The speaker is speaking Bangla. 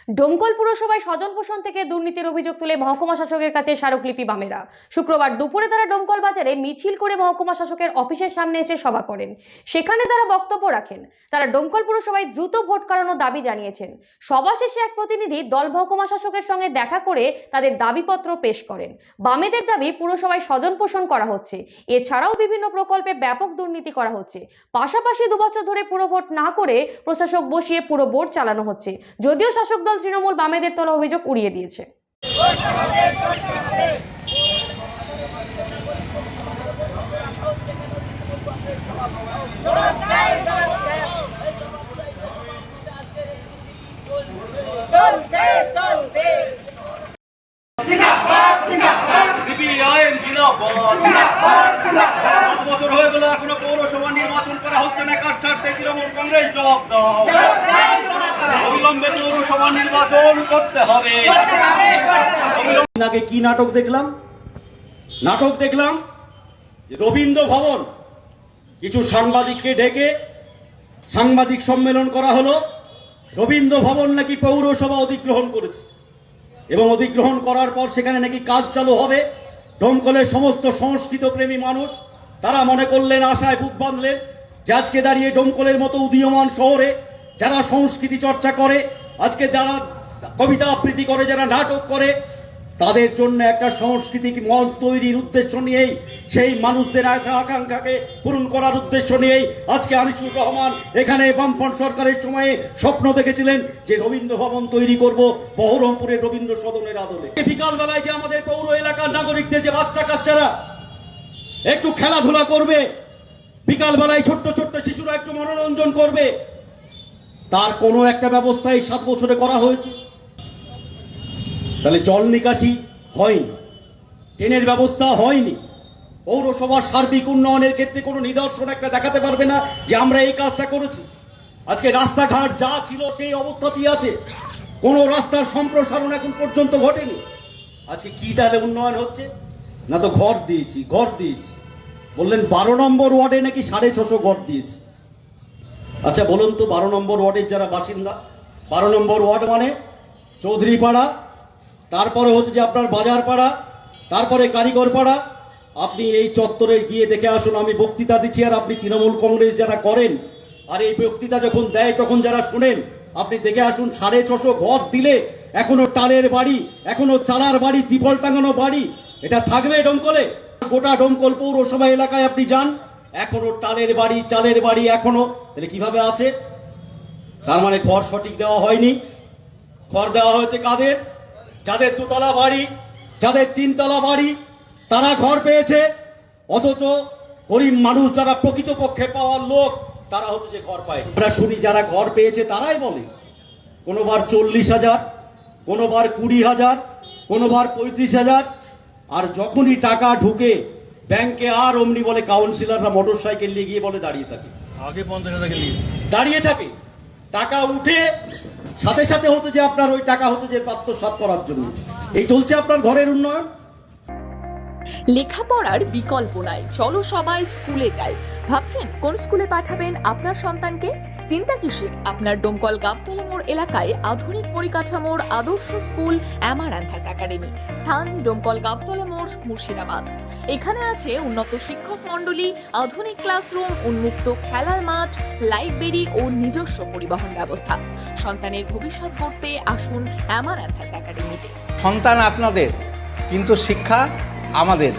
ডোমকল পুরসভায় স্বজন পোষণ থেকে দুর্নীতির অভিযোগ তুলে মহকুমা শাসকের কাছে স্মারকলিপি বামেরা। শুক্রবার দুপুরে তারা ডোমকল বাজারে মিছিল করে মহকুমা শাসকের অফিসের সামনে এসে সভা করেন। সেখানে তারা বক্তব্য রাখেন। তারা ডোমকল পুরসভায় দ্রুত ভোট করানোর দাবি জানিয়েছেন। সভা শেষে এক প্রতিনিধি দল মহকুমা শাসকের সঙ্গে দেখা করে তাদের দাবিপত্র পেশ করেন। বামেদের দাবি পুরসভায় স্বজন পোষণ করা হচ্ছে, এছাড়াও বিভিন্ন প্রকল্পে ব্যাপক দুর্নীতি করা হচ্ছে। পাশাপাশি 2 বছর ধরে পুরো ভোট না করে প্রশাসক বসিয়ে পুরো বোর্ড চালানো হচ্ছে, যদিও শাসক দল তৃণমূল বামেদের তোলা অভিযোগ উড়িয়ে দিয়েছে। বছর হয়ে গেল এখনো পৌরসভা নির্বাচন করা হচ্ছে না। কার স্বার্থে তৃণমূল কংগ্রেস জবাব দাও। অবিলম্বে পৌরসভা নির্বাচন করতে হবে। আগে কি নাটক দেখলাম রবীন্দ্র ভবন কিছু সাংবাদিককে ডেকে সাংবাদিক সম্মেলন করা হলো। রবীন্দ্র ভবন নাকি পৌরসভা অধিগ্রহণ করেছে এবং অধিগ্রহণ করার পর সেখানে নাকি কাজ চালু হবে। ডোমকলের সমস্ত সংস্কৃত প্রেমী মানুষ তারা মনে করলেন, আশায় বুক বাঁধলেন যে আজকে দাঁড়িয়ে ডোমকলের মতো উদীয়মান শহরে যারা সংস্কৃতি চর্চা করে, আজকে যারা কবিতা আবৃত্তি করে, যারা নাটক করে, তাদের জন্য একটা সাংস্কৃতিক মঞ্চ তৈরির উদ্দেশ্য নিয়েই, সেই মানুষদের আশা আকাঙ্ক্ষাকে পূরণ করার উদ্দেশ্য নিয়েই আজকে আনিসুর রহমান এখানে বামফ্রন্ট সরকারের সময়ে স্বপ্ন দেখেছিলেন যে রবীন্দ্র ভবন তৈরি করব বহরমপুরের রবীন্দ্র সদনের আদলে। বিকালবেলায় যে আমাদের পৌর এলাকার নাগরিকদের যে বাচ্চা কাচ্চারা একটু খেলাধুলা করবে, বিকালবেলায় ছোট্ট ছোট্ট শিশুরা একটু মনোরঞ্জন করবে, তার কোনো একটা ব্যবস্থা এই 7 বছরে করা হয়েছে? তাহলে জল নিকাশি হয়নি, ট্রেনের ব্যবস্থা হয়নি, পৌরসভার সার্বিক উন্নয়নের ক্ষেত্রে কোনো নিদর্শন একটা দেখাতে পারবে না যে আমরা এই কাজটা করেছি। আজকে রাস্তাঘাট যা ছিল সেই অবস্থাতেই আছে, কোনো রাস্তার সম্প্রসারণ এখন পর্যন্ত ঘটেনি। আজকে কি তাহলে উন্নয়ন হচ্ছে? না তো ঘর দিয়েছি। বললেন 12 নম্বর ওয়ার্ডে নাকি 650 ঘর দিয়েছি। আচ্ছা বলুন তো, 12 নম্বর ওয়ার্ডের যারা বাসিন্দা, 12 নম্বর ওয়ার্ড মানে চৌধুরী পাড়া, তারপরে হচ্ছে যে আপনার বাজার পাড়া, তারপরে কারিগর পাড়া। আপনি এই চত্বরে গিয়ে দেখে আসুন। আমি বক্তৃতা দিচ্ছি আর আপনি তৃণমূল কংগ্রেস যারা করেন আর এই বক্তৃতা যখন দেয় তখন যারা শুনেন, আপনি দেখে আসুন 650 ঘর দিলে এখনো টালের বাড়ি, এখনো চালার বাড়ি, ত্রিপল টাঙানো বাড়ি, এটা থাকবে ডোমকলে? গোটা ডোমকল পৌরসভা এলাকায় আপনি যান, এখনো টালের বাড়ি, চালের বাড়ি এখনো। তাহলে কিভাবে আছে? তার মানে ঘর সঠিক দেওয়া হয়নি। ঘর দেওয়া হয়েছে কাদের? যাদের 2 তলা বাড়ি, যাদের 3 তলা বাড়ি, তারা ঘর পেয়েছে। অথচ গরিব মানুষ যারা প্রকৃতপক্ষে পাওয়ার লোক, তারা হচ্ছে যে ঘর পায়। আমরা শুনি যারা ঘর পেয়েছে তারাই বলে কোনোবার 40,000, কোনোবার 20,000, কোনোবার 35,000। আর যখনই টাকা ঢুকে ব্যাংকে আর অমনি বলে কাউন্সিলররা মোটর সাইকেল নিয়ে গিয়ে বলে দাঁড়িয়ে থাকে, আগে 50,000 দাঁড়িয়ে থাকে। টাকা উঠে সাথে সাথে হতো যে আপনার ওই টাকা হতো যে আত্মসাৎ করার জন্য। এই চলছে আপনার ঘরের উন্নয়ন। লেখাপড়ার বিকল্প নাই, চলো সবাই স্কুলে যাই। ভাবছেন কোন স্কুলে পাঠাবেন আপনার সন্তানকে? চিন্তা কিসের? আপনার ডোমকল গাবতলা মোড় এলাকায় আধুনিক পরিকাঠামোর আদর্শ স্কুল অ্যামারান্থাস একাডেমি। স্থান ডোমকল গাবতলা মোড়, মুর্শিদাবাদ। এখানে আছে উন্নত শিক্ষক মণ্ডলী, আধুনিক ক্লাসরুম, উন্মুক্ত খেলার মাঠ, লাইব্রেরি ও নিজস্ব পরিবহন ব্যবস্থা। সন্তানের ভবিষ্যৎ গড়তে আসুন অ্যামারান্থাস একাডেমিতে। সন্তান আপনাদের, কিন্তু শিক্ষা আমাদের।